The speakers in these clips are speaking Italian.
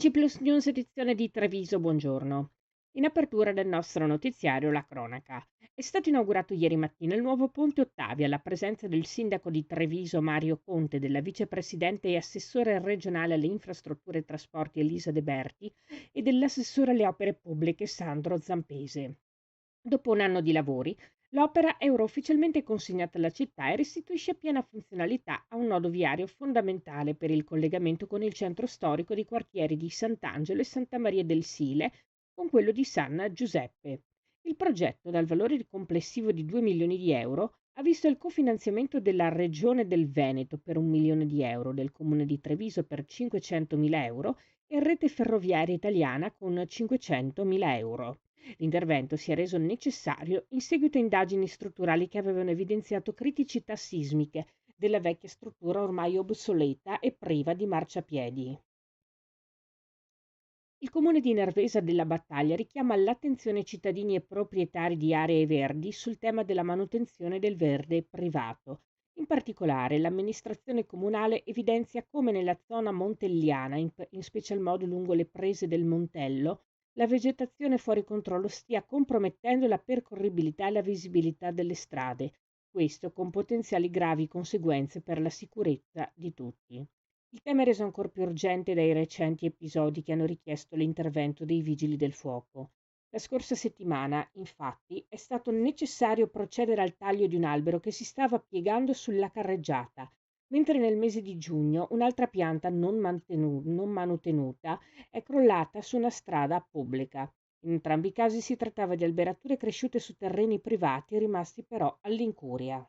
TG Plus News edizione di Treviso, buongiorno. In apertura del nostro notiziario la cronaca. È stato inaugurato ieri mattina il nuovo Ponte Ottavia alla presenza del sindaco di Treviso Mario Conte, della vicepresidente e assessore regionale alle infrastrutture e trasporti Elisa De Berti e dell'assessore alle opere pubbliche Sandro Zampese. Dopo un anno di lavori, l'opera è ora ufficialmente consegnata alla città e restituisce piena funzionalità a un nodo viario fondamentale per il collegamento con il centro storico dei quartieri di Sant'Angelo e Santa Maria del Sile con quello di San Giuseppe. Il progetto, dal valore complessivo di 2 milioni di euro, ha visto il cofinanziamento della Regione del Veneto per 1 milione di euro, del Comune di Treviso per 500 mila euro e Rete Ferroviaria Italiana con 500 mila euro. L'intervento si è reso necessario in seguito a indagini strutturali che avevano evidenziato criticità sismiche della vecchia struttura ormai obsoleta e priva di marciapiedi. Il comune di Nervesa della Battaglia richiama l'attenzione ai cittadini e proprietari di aree verdi sul tema della manutenzione del verde privato. In particolare, l'amministrazione comunale evidenzia come nella zona montelliana, in special modo lungo le prese del Montello, la vegetazione fuori controllo stia compromettendo la percorribilità e la visibilità delle strade, questo con potenziali gravi conseguenze per la sicurezza di tutti. Il tema è reso ancor più urgente dai recenti episodi che hanno richiesto l'intervento dei vigili del fuoco. La scorsa settimana, infatti, è stato necessario procedere al taglio di un albero che si stava piegando sulla carreggiata, mentre nel mese di giugno un'altra pianta non manutenuta è crollata su una strada pubblica. In entrambi i casi si trattava di alberature cresciute su terreni privati rimasti però all'incuria.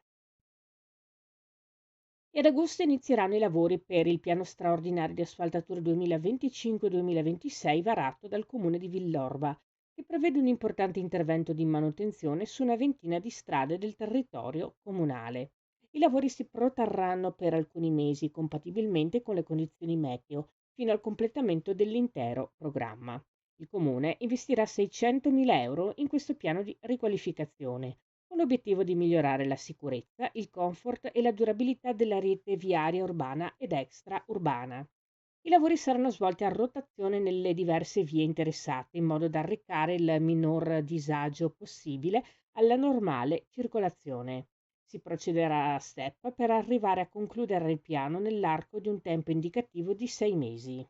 E ad agosto inizieranno i lavori per il piano straordinario di asfaltatura 2025-2026 varato dal comune di Villorba, che prevede un importante intervento di manutenzione su una ventina di strade del territorio comunale. I lavori si protrarranno per alcuni mesi, compatibilmente con le condizioni meteo, fino al completamento dell'intero programma. Il comune investirà 600.000 euro in questo piano di riqualificazione con l'obiettivo di migliorare la sicurezza, il comfort e la durabilità della rete viaria urbana ed extraurbana. I lavori saranno svolti a rotazione nelle diverse vie interessate in modo da arrecare il minor disagio possibile alla normale circolazione. Si procederà a step per arrivare a concludere il piano nell'arco di un tempo indicativo di 6 mesi.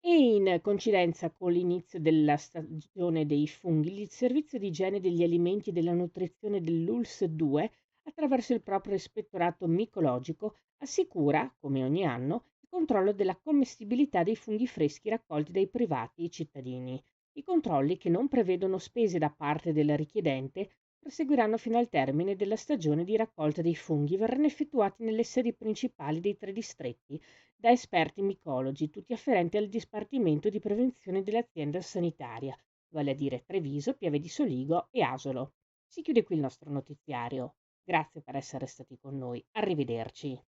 E in coincidenza con l'inizio della stagione dei funghi, il Servizio di Igiene degli Alimenti e della Nutrizione dell'ULSS 2, attraverso il proprio ispettorato micologico, assicura, come ogni anno, il controllo della commestibilità dei funghi freschi raccolti dai privati e cittadini. I controlli, che non prevedono spese da parte del richiedente, proseguiranno fino al termine della stagione di raccolta dei funghi, verranno effettuati nelle sedi principali dei 3 distretti da esperti micologi, tutti afferenti al Dipartimento di Prevenzione dell'azienda sanitaria, vale a dire Treviso, Pieve di Soligo e Asolo. Si chiude qui il nostro notiziario. Grazie per essere stati con noi. Arrivederci.